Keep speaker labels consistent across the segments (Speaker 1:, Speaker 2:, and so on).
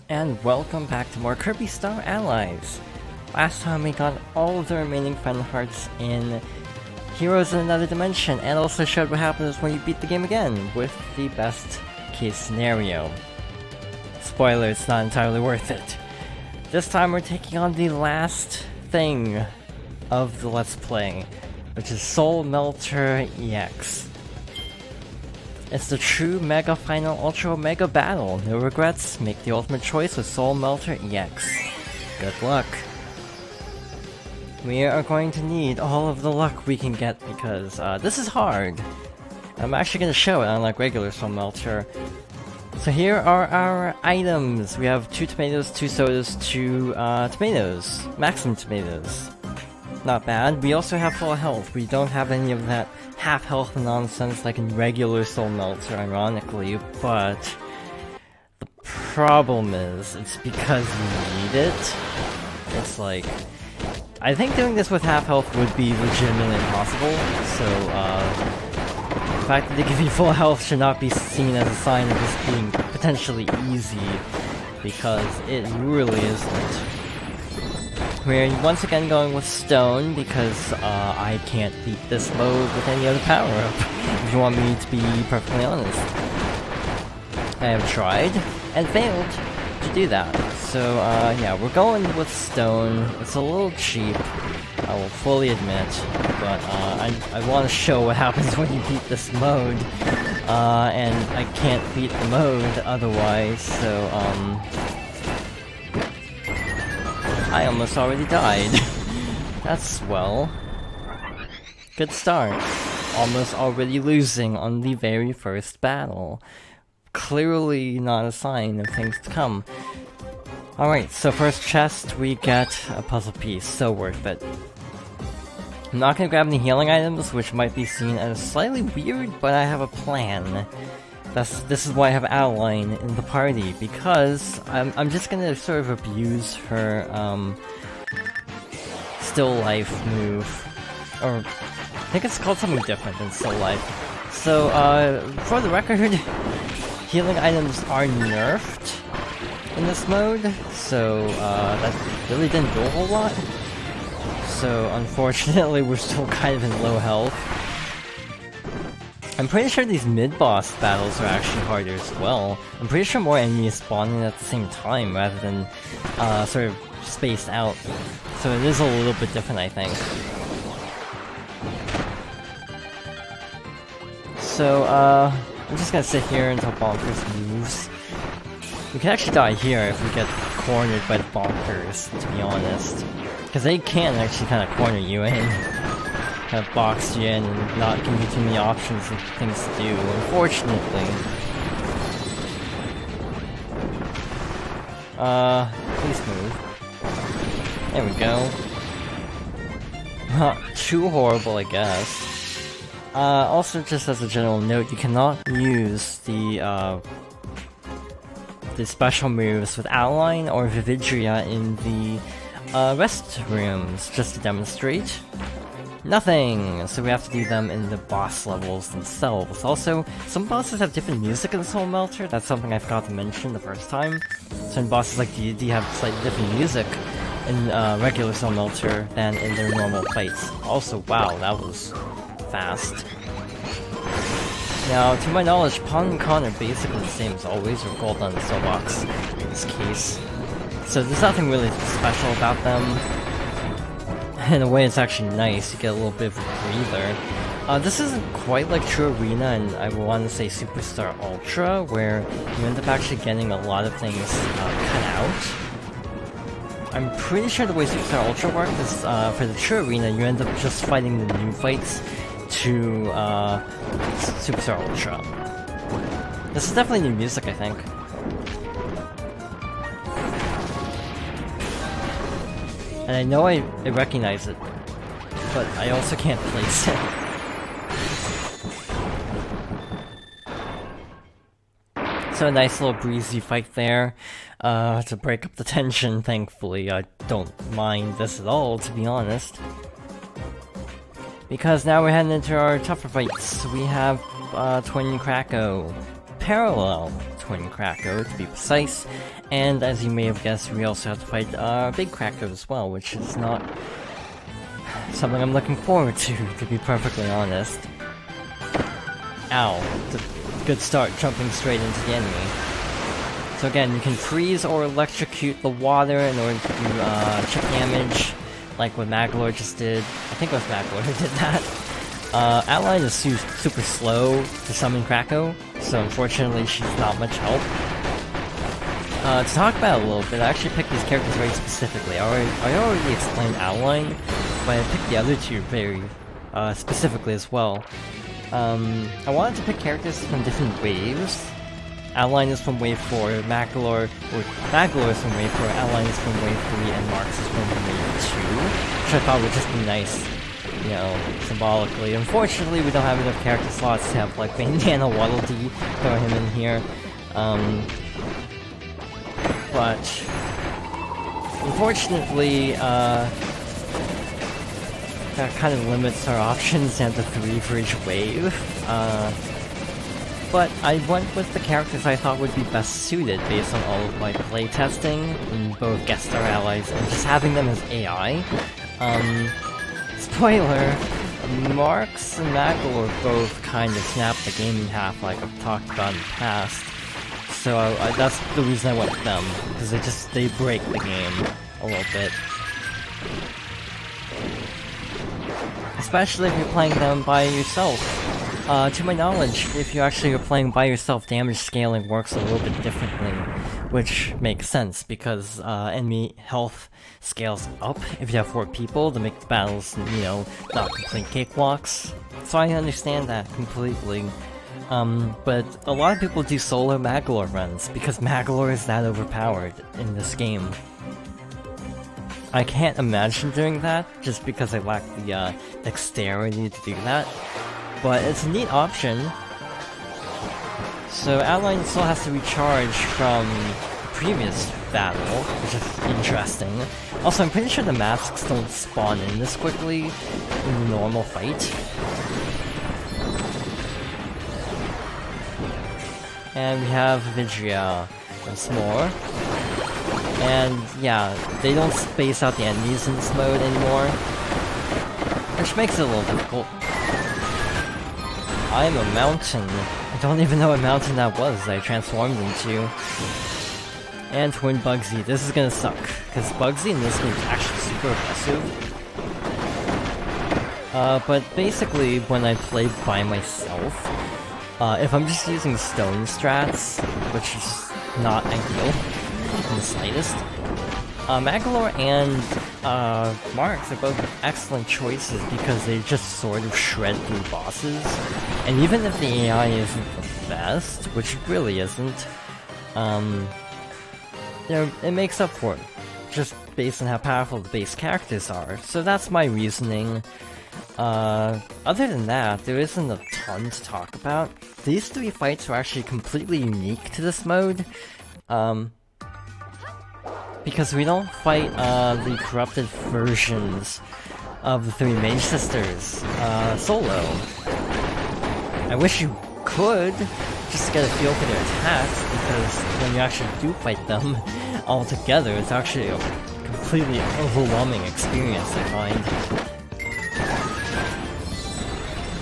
Speaker 1: And welcome back to more Kirby Star Allies! Last time we got all of the remaining friend hearts in Heroes in Another Dimension, and also showed what happens when you beat the game again, with the best case scenario. Spoiler, it's not entirely worth it. This time we're taking on the last thing of the Let's Play, which is Soul Melter EX. It's the true Mega Final Ultra Mega Battle. No regrets, make the ultimate choice with Soul Melter EX. Good luck. We are going to need all of the luck we can get because this is hard. I'm actually going to show it unlike regular Soul Melter. So here are our items. We have 2 tomatoes, 2 sodas, 2 tomatoes. Maximum tomatoes. Not bad. We also have full health. We don't have any of that half health nonsense like in regular Soul Melter, ironically, but the problem is, it's because you need it. It's like, I think doing this with half health would be legitimately impossible, so the fact that they give you full health should not be seen as a sign of this being potentially easy, because it really isn't. We're once again going with Stone, because I can't beat this mode with any other power-up, if you want me to be perfectly honest. I have tried, and failed, to do that. So, yeah, we're going with Stone. It's a little cheap, I will fully admit, but I want to show what happens when you beat this mode. And I can't beat the mode otherwise, so, I almost already died. That's swell. Good start. Almost already losing on the very first battle. Clearly not a sign of things to come. Alright, so first chest, we get a puzzle piece, so worth it. I'm not gonna grab any healing items, which might be seen as slightly weird, but I have a plan. This is why I have Adeline in the party, because I'm just gonna sort of abuse her still life move. Or I think it's called something different than still life. So for the record, healing items are nerfed in this mode, so that really didn't do a whole lot. So unfortunately we're still kind of in low health. I'm pretty sure these mid-boss battles are actually harder as well. I'm pretty sure more enemies spawning at the same time rather than sort of spaced out. So it is a little bit different, I think. So I'm just gonna sit here until Bonkers moves. We can actually die here if we get cornered by the Bonkers, to be honest. Because they can actually kind of corner you in. Kind of box you in and not give you too many options of things to do, unfortunately. Please move. There we go. Not too horrible, I guess. Also, just as a general note, you cannot use the special moves with Adeline or Vividria in the rest rooms, just to demonstrate. Nothing! So we have to do them in the boss levels themselves. Also, some bosses have different music in Soul Melter. That's something I forgot to mention the first time. Some bosses like D&D have slightly different music in regular Soul Melter than in their normal fights. Also, wow, that was fast. Now, to my knowledge, Pawn and Con are basically the same as always, or Gold on the Soul Box in this case. So there's nothing really special about them. In a way, it's actually nice, you get a little bit of a breather. This isn't quite like True Arena and I want to say Superstar Ultra, where you end up actually getting a lot of things cut out. I'm pretty sure the way Superstar Ultra works is, for the True Arena, you end up just fighting the new fights to Superstar Ultra. This is definitely new music, I think. And I know I recognize it, but I also can't place it. So a nice little breezy fight there, to break up the tension, thankfully. I don't mind this at all, to be honest. Because now we're heading into our tougher fights. We have Twin Krakow, Parallel Twin Krakow to be precise. And as you may have guessed, we also have to fight Big Krakow as well, which is not something I'm looking forward to be perfectly honest. Ow. It's a good start jumping straight into the enemy. So again, you can freeze or electrocute the water in order to do chip damage, like what Maglor just did. I think it was Maglor who did that. Outline is super slow to summon Krakow, so unfortunately she's not much help. To talk about it a little bit, I actually picked these characters very specifically. I already explained Outline, but I picked the other two very specifically as well. I wanted to pick characters from different waves. Outline is from Wave 4, Maglor is from Wave 4, Outline is from Wave 3, and Marx is from Wave 2, which I thought would just be nice, you know, symbolically. Unfortunately, we don't have enough character slots to have, like, Bandana Waddle Dee throw him in here. But unfortunately, that kind of limits our options down to 3 for each wave. But I went with the characters I thought would be best suited based on all of my playtesting in both guest star allies and just having them as AI. Spoiler, Marx and Maglor both kind of snapped the game in half like I've talked about in the past. So that's the reason I went with them, because they break the game a little bit. Especially if you're playing them by yourself. To my knowledge, if you actually are playing by yourself, damage scaling works a little bit differently, which makes sense because enemy health scales up if you have 4 people to make the battles, you know, not complete cakewalks. So I understand that completely. But a lot of people do solo Maglor runs because Maglor is that overpowered in this game. I can't imagine doing that just because I lack the dexterity to do that. But it's a neat option. So Outline still has to recharge from the previous battle, which is interesting. Also, I'm pretty sure the masks don't spawn in this quickly in the normal fight. And we have Vidria once more. And yeah, they don't space out the enemies in this mode anymore, which makes it a little difficult. I'm a mountain. I don't even know what mountain that was I transformed into. And Twin Bugsy. This is gonna suck, because Bugsy in this game is actually super aggressive. But basically, when I play by myself, if I'm just using stone strats, which is not ideal in the slightest, Maglor and Marx are both excellent choices because they just sort of shred through bosses. And even if the AI isn't the best, which it really isn't, it makes up for it, just based on how powerful the base characters are. So that's my reasoning. Other than that, there isn't a ton to talk about. These 3 fights are actually completely unique to this mode. Because we don't fight the corrupted versions of the 3 Mage Sisters solo. I wish you could just get a feel for their attacks, because when you actually do fight them all together, it's actually a completely overwhelming experience, I find.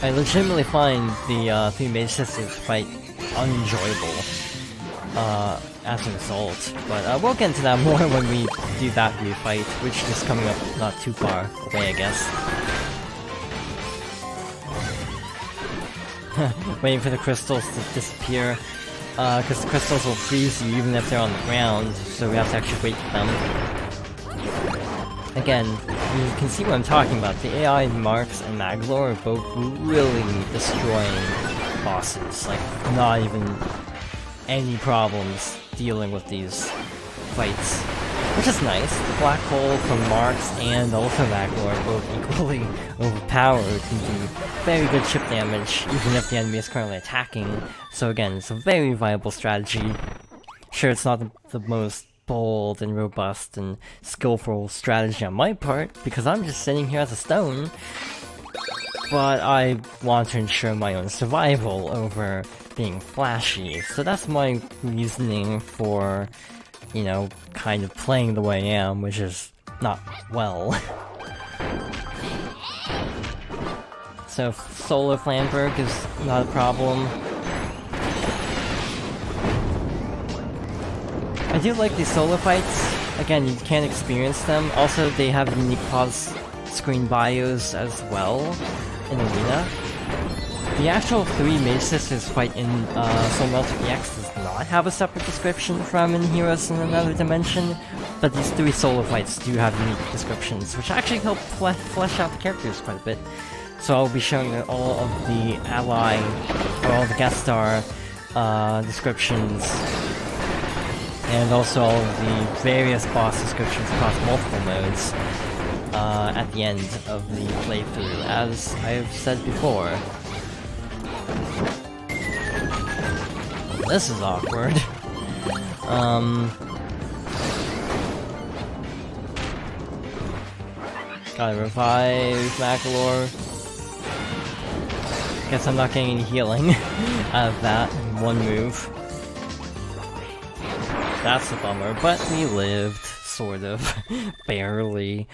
Speaker 1: I legitimately find the 3 Mage Sisters fight unenjoyable. As a result, but we'll get into that more when we do that refight, which is coming up not too far away, I guess. Waiting for the crystals to disappear, because the crystals will freeze you even if they're on the ground, so we have to actually wait for them. Again, you can see what I'm talking about. The AI Marx and Maglor are both really destroying bosses, like not even any problems dealing with these fights, which is nice. The black hole from Marx and also Maglor are both equally overpowered, can do very good chip damage even if the enemy is currently attacking. So again, it's a very viable strategy. Sure, it's not the most bold and robust and skillful strategy on my part, because I'm just sitting here as a stone. but I want to ensure my own survival over being flashy. So that's my reasoning for, you know, kind of playing the way I am, which is not well. So solo Flamberg is not a problem. I do like these solo fights. Again, you can't experience them. Also, they have unique pause screen bios as well in Arena. The actual 3 Mage Sisters fight in Soul Melter EX does not have a separate description from in Heroes in Another Dimension, but these 3 solo fights do have unique descriptions, which actually help flesh out the characters quite a bit. So I'll be showing all of the ally, or all the guest star descriptions, and also all of the various boss descriptions across multiple modes at the end of the playthrough, as I've said before. This is awkward. Gotta revive Macalor. Guess I'm not getting any healing out of that one move. That's a bummer, but we lived, sort of. Barely.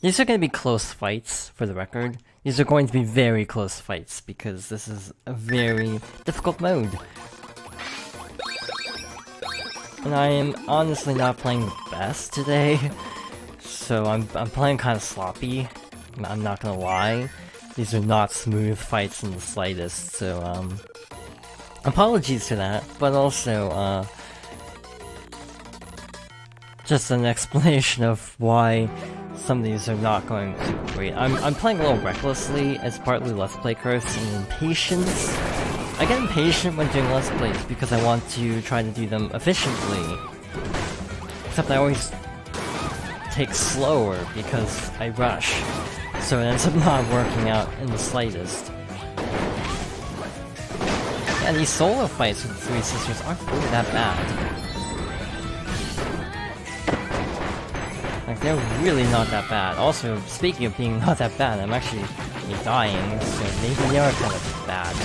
Speaker 1: These are going to be close fights, for the record. These are going to be very close fights, because this is a very difficult mode. And I am honestly not playing the best today, so I'm playing kind of sloppy. I'm not gonna lie. These are not smooth fights in the slightest, so apologies for that, but also just an explanation of why some of these are not going super great. I'm playing a little recklessly. It's partly Let's Play curse and impatience. I get impatient when doing Let's Plays because I want to try to do them efficiently. Except I always take slower because I rush. So it ends up not working out in the slightest. And these solo fights with the 3 sisters aren't really that bad. Like, they're really not that bad. Also, speaking of being not that bad, I'm actually dying, so maybe they are kind of bad.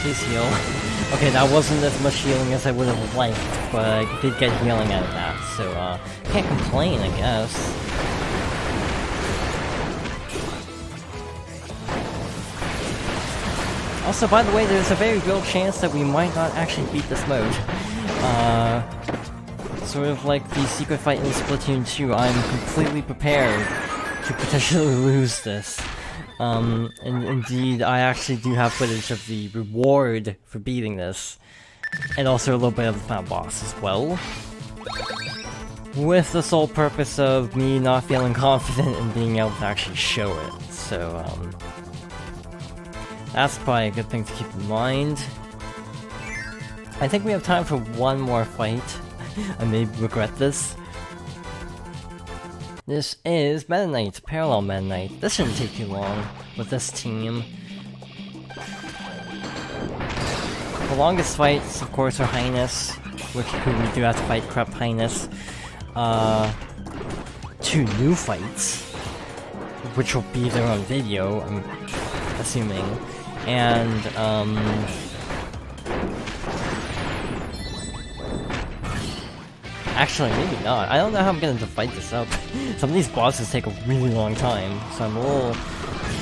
Speaker 1: Please heal. Okay, that wasn't as much healing as I would have liked, but I did get healing out of that, so, can't complain, I guess. Also, by the way, there's a very real chance that we might not actually beat this mode. Sort of like the secret fight in Splatoon 2, I'm completely prepared to potentially lose this. And indeed, I actually do have footage of the reward for beating this. And also a little bit of the final boss as well. With the sole purpose of me not feeling confident in being able to actually show it. So, that's probably a good thing to keep in mind. I think we have time for one more fight. I may regret this. This is Meta Knight, Parallel Meta Knight. This shouldn't take too long with this team. The longest fights, of course, are Highness, who we do have to fight Corrupt Highness. 2 new fights, which will be their own video, I'm assuming. And, actually, maybe not. I don't know how I'm gonna divide this up. Some of these bosses take a really long time, so I'm a little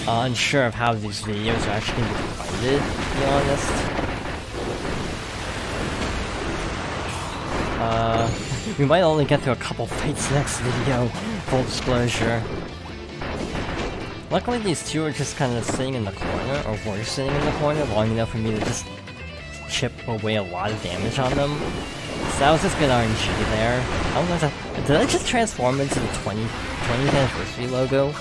Speaker 1: unsure of how these videos are actually gonna be divided, to be honest. We might only get through a couple fights next video, full disclosure. Luckily these 2 are just kind of sitting in the corner, or were sitting in the corner long enough for me to just chip away a lot of damage on them. So that was just good RNG there. I don't know if that... Did I just transform into the 20th anniversary logo?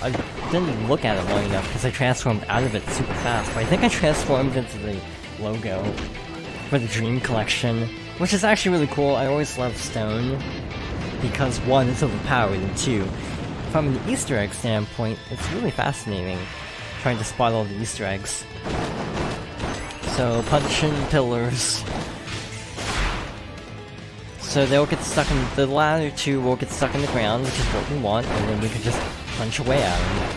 Speaker 1: I didn't look at it long enough because I transformed out of it super fast, but I think I transformed into the logo for the Dream Collection, which is actually really cool. I always loved Stone, because 1, it's overpowered, and 2, from an Easter egg standpoint, it's really fascinating trying to spot all the Easter eggs. So, punching pillars. So they'll get stuck in the latter two will get stuck in the ground, which is what we want, and then we can just punch away at him.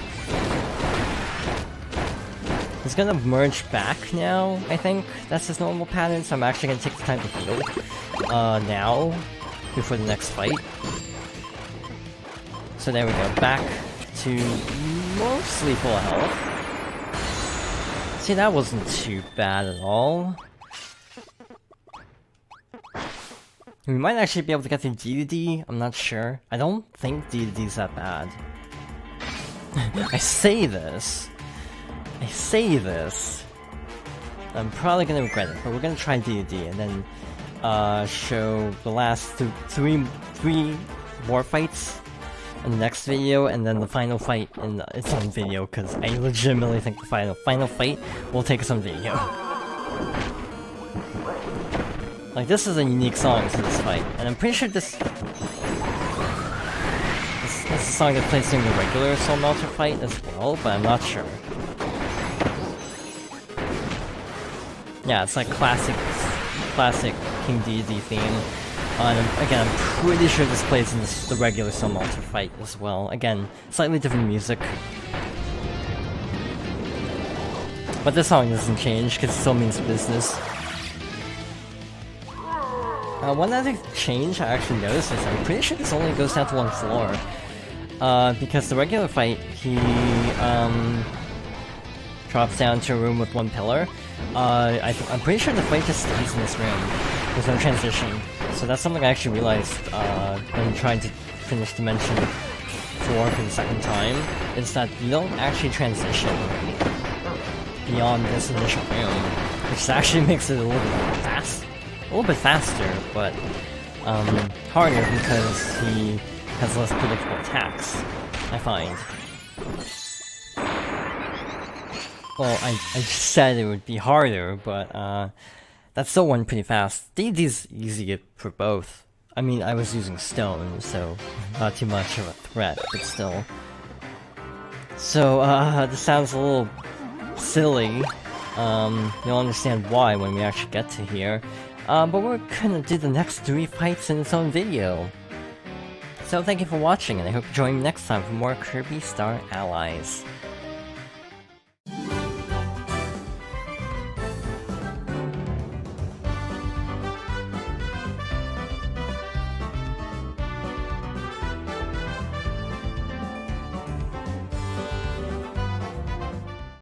Speaker 1: He's gonna merge back now, I think. That's his normal pattern, so I'm actually gonna take the time to heal. Now, before the next fight. So there we go, back to mostly full health. See, that wasn't too bad at all. We might actually be able to get through D to D, I'm not sure. I don't think D to D is that bad. I say this. I'm probably gonna regret it, but we're gonna try D to D and then show the last three war fights in the next video, and then the final fight in its own video, because I legitimately think the final fight will take us on video. Like, this is a unique song to this fight, and I'm pretty sure this is a song that plays during the regular Soul Melter fight as well, but I'm not sure. Yeah, it's like classic King Deity theme. And again, I'm pretty sure this plays in the regular Soul Melter fight as well. Again, slightly different music. But this song doesn't change, because it still means business. One other change I actually noticed is I'm pretty sure this only goes down to one floor. Because the regular fight, he drops down to a room with one pillar. I'm pretty sure the fight just stays in this room. There's no transition. So that's something I actually realized when trying to finish Dimension 4 for the second time, is that you don't actually transition beyond this initial room, which actually makes it a little bit faster, but harder because he has less predictable attacks, I find. Well, I just said it would be harder, but that still went pretty fast. DD's easy for both. I mean, I was using stone, so not too much of a threat, but still. So, this sounds a little silly. You'll understand why when we actually get to here. But we're gonna do the next 3 fights in its own video. So thank you for watching, and I hope you join me next time for more Kirby Star Allies.